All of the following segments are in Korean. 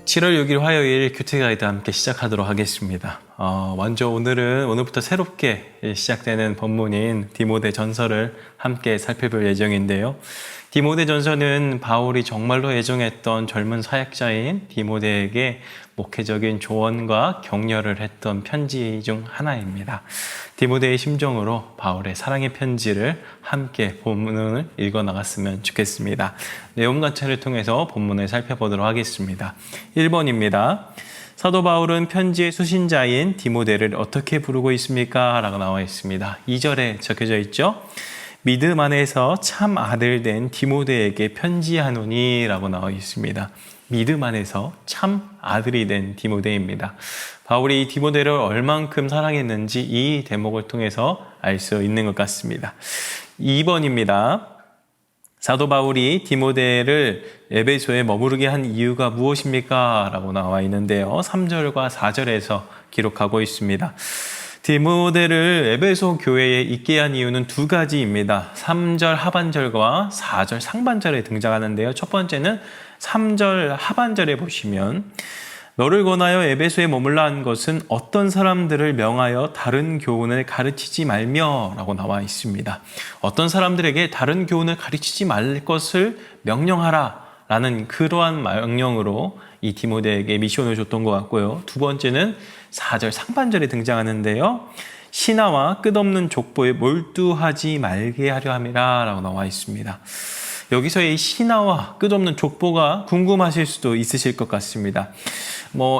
7월 6일 화요일 큐티 가이드 함께 시작하도록 하겠습니다. 먼저 오늘부터 새롭게 시작되는 본문인 디모데 전서를 함께 살펴볼 예정인데요. 디모데 전서는 바울이 정말로 애정했던 젊은 사역자인 디모데에게 목회적인 조언과 격려를 했던 편지 중 하나입니다. 디모데의 심정으로 바울의 사랑의 편지를 함께 본문을 읽어나갔으면 좋겠습니다. 내용 관찰을 통해서 본문을 살펴보도록 하겠습니다. 1번입니다. 사도 바울은 편지의 수신자인 디모데를 어떻게 부르고 있습니까? 라고 나와 있습니다. 2절에 적혀져 있죠. 믿음 안에서 참 아들 된 디모데에게 편지하노니 라고 나와 있습니다. 믿음 안에서 참 아들이 된 디모데입니다. 바울이 이 디모데를 얼만큼 사랑했는지 이 대목을 통해서 알 수 있는 것 같습니다. 2번입니다. 사도 바울이 디모데를 에베소에 머무르게 한 이유가 무엇입니까? 라고 나와 있는데요. 3절과 4절에서 기록하고 있습니다. 디모데를 에베소 교회에 있게 한 이유는 두 가지입니다. 3절 하반절과 4절 상반절에 등장하는데요. 첫 번째는 3절 하반절에 보시면 너를 권하여 에베소에 머물라 한 것은 어떤 사람들을 명하여 다른 교훈을 가르치지 말며 라고 나와 있습니다. 어떤 사람들에게 다른 교훈을 가르치지 말 것을 명령하라 라는 그러한 명령으로 이 디모데에게 미션을 줬던 것 같고요. 두 번째는 4절 상반절에 등장하는데요. 신하와 끝없는 족보에 몰두하지 말게 하려 함이라 라고 나와 있습니다. 여기서의 신하와 끝없는 족보가 궁금하실 수도 있으실 것 같습니다.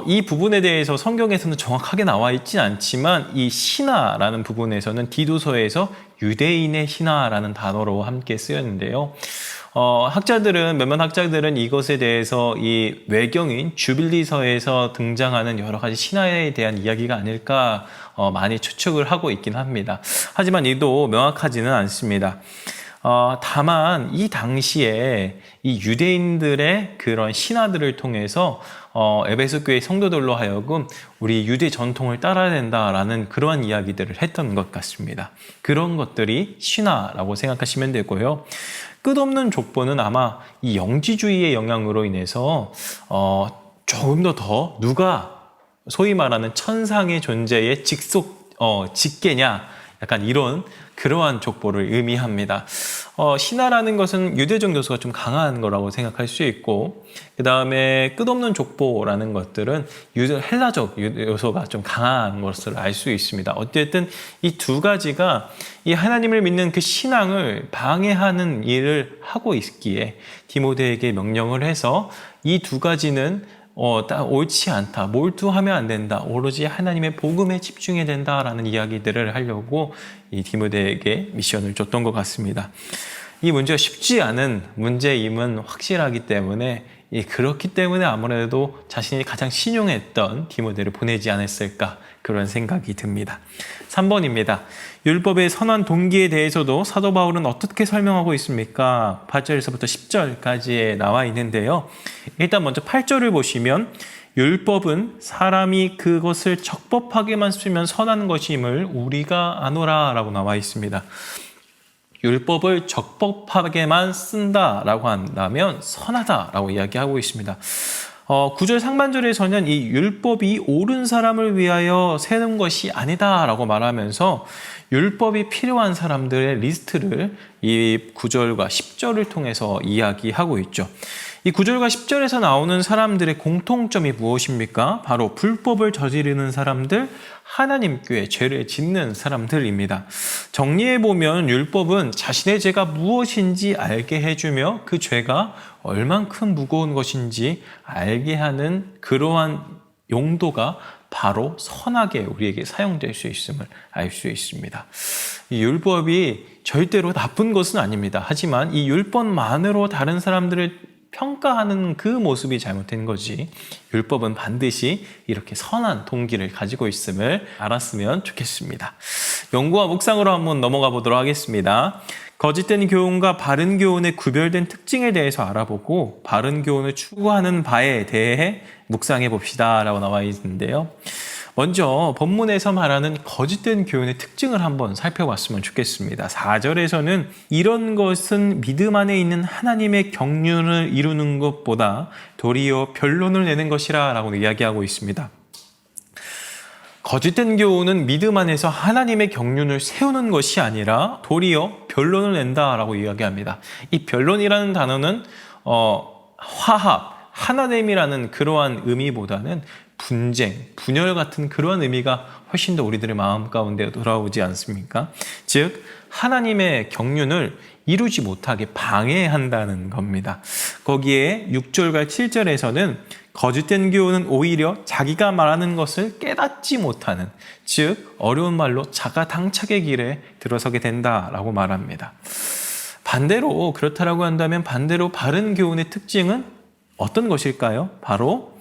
이 부분에 대해서 성경에서는 정확하게 나와 있진 않지만 이 신하라는 부분에서는 디도서에서 유대인의 신하라는 단어로 함께 쓰였는데요. 몇몇 학자들은 이것에 대해서 이 외경인 주빌리서에서 등장하는 여러 가지 신하에 대한 이야기가 아닐까 많이 추측을 하고 있긴 합니다. 하지만 이도 명확하지는 않습니다. 다만 이 당시에 이 유대인들의 그런 신하들을 통해서 에베소 교회 성도들로 하여금 우리 유대 전통을 따라야 된다라는 그러한 이야기들을 했던 것 같습니다. 그런 것들이 신하라고 생각하시면 되고요. 끝없는 족보는 아마 이 영지주의의 영향으로 인해서 조금 더 누가 소위 말하는 천상의 존재의 직계냐 약간 이런 그러한 족보를 의미합니다. 신하라는 것은 유대적 요소가 좀 강한 거라고 생각할 수 있고 그 다음에 끝없는 족보라는 것들은 헬라적 요소가 좀 강한 것을 알 수 있습니다. 어쨌든 이 두 가지가 이 하나님을 믿는 그 신앙을 방해하는 일을 하고 있기에 디모데에게 명령을 해서 이 두 가지는 옳지 않다. 몰두하면 안 된다. 오로지 하나님의 복음에 집중해야 된다라는 이야기들을 하려고 이 디모데에게 미션을 줬던 것 같습니다. 이 문제가 쉽지 않은 문제임은 확실하기 때문에 그렇기 때문에 아무래도 자신이 가장 신용했던 디모데를 보내지 않았을까 그런 생각이 듭니다. 3번입니다. 율법의 선한 동기에 대해서도 사도 바울은 어떻게 설명하고 있습니까? 8절에서부터 10절까지에 나와 있는데요. 일단 먼저 8절을 보시면 율법은 사람이 그것을 적법하게만 쓰면 선한 것임을 우리가 아노라 라고 나와 있습니다. 율법을 적법하게만 쓴다라고 한다면 선하다라고 이야기하고 있습니다. 9절 상반절에서는 이 율법이 옳은 사람을 위하여 세운 것이 아니다라고 말하면서 율법이 필요한 사람들의 리스트를 이 9절과 10절을 통해서 이야기하고 있죠. 이 9절과 10절에서 나오는 사람들의 공통점이 무엇입니까? 바로 불법을 저지르는 사람들, 하나님께 죄를 짓는 사람들입니다. 정리해보면 율법은 자신의 죄가 무엇인지 알게 해주며 그 죄가 얼만큼 무거운 것인지 알게 하는 그러한 용도가 바로 선하게 우리에게 사용될 수 있음을 알 수 있습니다. 이 율법이 절대로 나쁜 것은 아닙니다. 하지만 이 율법만으로 다른 사람들을 평가하는 그 모습이 잘못된 거지 율법은 반드시 이렇게 선한 동기를 가지고 있음을 알았으면 좋겠습니다. 연구와 묵상으로 한번 넘어가 보도록 하겠습니다. 거짓된 교훈과 바른 교훈의 구별된 특징에 대해서 알아보고 바른 교훈을 추구하는 바에 대해 묵상해 봅시다 라고 나와 있는데요. 먼저 본문에서 말하는 거짓된 교훈의 특징을 한번 살펴봤으면 좋겠습니다. 4절에서는 이런 것은 믿음 안에 있는 하나님의 경륜을 이루는 것보다 도리어 변론을 내는 것이라 라고 이야기하고 있습니다. 거짓된 교훈은 믿음 안에서 하나님의 경륜을 세우는 것이 아니라 도리어 변론을 낸다라고 이야기합니다. 이 변론이라는 단어는 화합, 하나됨이라는 그러한 의미보다는 분쟁, 분열 같은 그러한 의미가 훨씬 더 우리들의 마음 가운데 돌아오지 않습니까? 즉 하나님의 경륜을 이루지 못하게 방해한다는 겁니다. 거기에 6절과 7절에서는 거짓된 교훈은 오히려 자기가 말하는 것을 깨닫지 못하는, 즉 어려운 말로 자가당착의 길에 들어서게 된다라고 말합니다. 반대로 그렇다라고 한다면 반대로 바른 교훈의 특징은 어떤 것일까요? 바로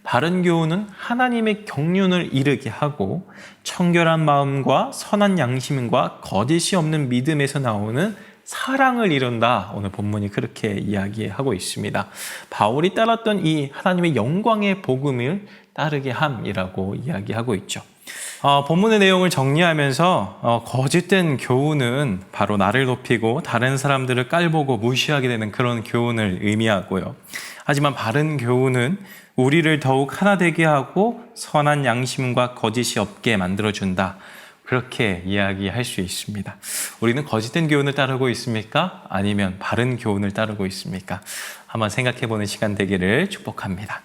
바른 교훈은 하나님의 경륜을 이루게 하고 청결한 마음과 선한 양심과 거짓이 없는 믿음에서 나오는 사랑을 이룬다. 오늘 본문이 그렇게 이야기하고 있습니다. 바울이 따랐던 이 하나님의 영광의 복음을 따르게 함이라고 이야기하고 있죠. 본문의 내용을 정리하면서 거짓된 교훈은 바로 나를 높이고 다른 사람들을 깔보고 무시하게 되는 그런 교훈을 의미하고요. 하지만 바른 교훈은 우리를 더욱 하나 되게 하고 선한 양심과 거짓이 없게 만들어준다. 그렇게 이야기할 수 있습니다. 우리는 거짓된 교훈을 따르고 있습니까? 아니면 바른 교훈을 따르고 있습니까? 한번 생각해보는 시간 되기를 축복합니다.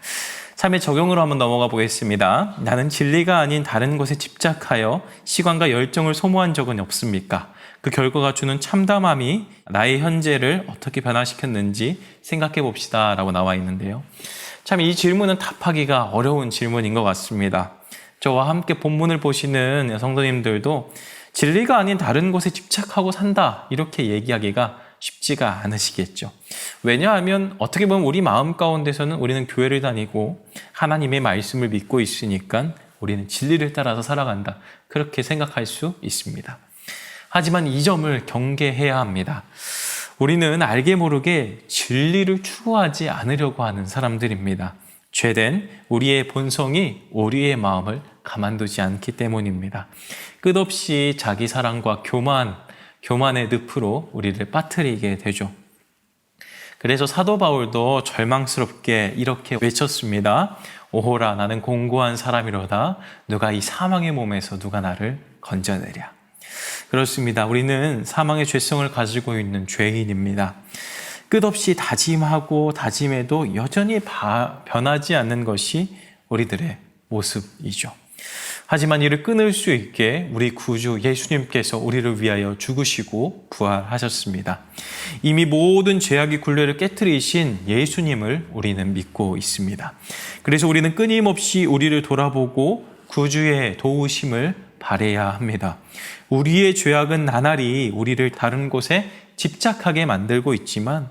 삶의 적용으로 한번 넘어가 보겠습니다. 나는 진리가 아닌 다른 것에 집착하여 시간과 열정을 소모한 적은 없습니까? 그 결과가 주는 참담함이 나의 현재를 어떻게 변화시켰는지 생각해 봅시다 라고 나와 있는데요. 참 이 질문은 답하기가 어려운 질문인 것 같습니다. 저와 함께 본문을 보시는 성도님들도 진리가 아닌 다른 것에 집착하고 산다 이렇게 얘기하기가 쉽지가 않으시겠죠. 왜냐하면 어떻게 보면 우리 마음 가운데서는 우리는 교회를 다니고 하나님의 말씀을 믿고 있으니까 우리는 진리를 따라서 살아간다 그렇게 생각할 수 있습니다. 하지만 이 점을 경계해야 합니다. 우리는 알게 모르게 진리를 추구하지 않으려고 하는 사람들입니다. 죄된 우리의 본성이 우리의 마음을 가만두지 않기 때문입니다. 끝없이 자기 사랑과 교만의 늪으로 우리를 빠뜨리게 되죠. 그래서 사도 바울도 절망스럽게 이렇게 외쳤습니다. 오호라 나는 공고한 사람이로다. 누가 이 사망의 몸에서 누가 나를 건져내랴. 그렇습니다. 우리는 사망의 죄성을 가지고 있는 죄인입니다. 끝없이 다짐하고 다짐해도 여전히 변하지 않는 것이 우리들의 모습이죠. 하지만 이를 끊을 수 있게 우리 구주 예수님께서 우리를 위하여 죽으시고 부활하셨습니다. 이미 모든 죄악의 굴레를 깨트리신 예수님을 우리는 믿고 있습니다. 그래서 우리는 끊임없이 우리를 돌아보고 구주의 도우심을 바라야 합니다. 우리의 죄악은 나날이 우리를 다른 곳에 집착하게 만들고 있지만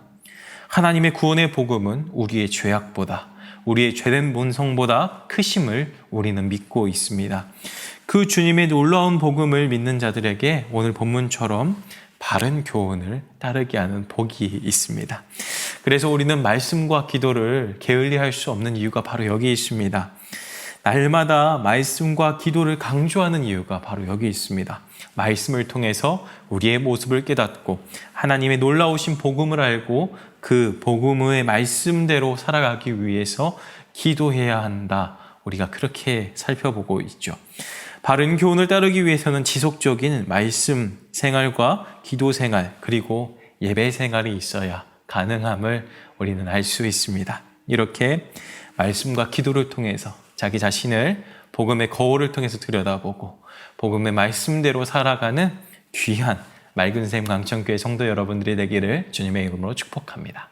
하나님의 구원의 복음은 우리의 죄악보다 우리의 죄된 본성보다 크심을 우리는 믿고 있습니다. 그 주님의 놀라운 복음을 믿는 자들에게 오늘 본문처럼 바른 교훈을 따르게 하는 복이 있습니다. 그래서 우리는 말씀과 기도를 게을리할 수 없는 이유가 바로 여기 있습니다. 날마다 말씀과 기도를 강조하는 이유가 바로 여기 있습니다. 말씀을 통해서 우리의 모습을 깨닫고 하나님의 놀라우신 복음을 알고 그 복음의 말씀대로 살아가기 위해서 기도해야 한다. 우리가 그렇게 살펴보고 있죠. 바른 교훈을 따르기 위해서는 지속적인 말씀 생활과 기도 생활 그리고 예배 생활이 있어야 가능함을 우리는 알 수 있습니다. 이렇게 말씀과 기도를 통해서 자기 자신을 복음의 거울을 통해서 들여다보고 복음의 말씀대로 살아가는 귀한 맑은 샘 강천교회 성도 여러분들이 되기를 주님의 이름으로 축복합니다.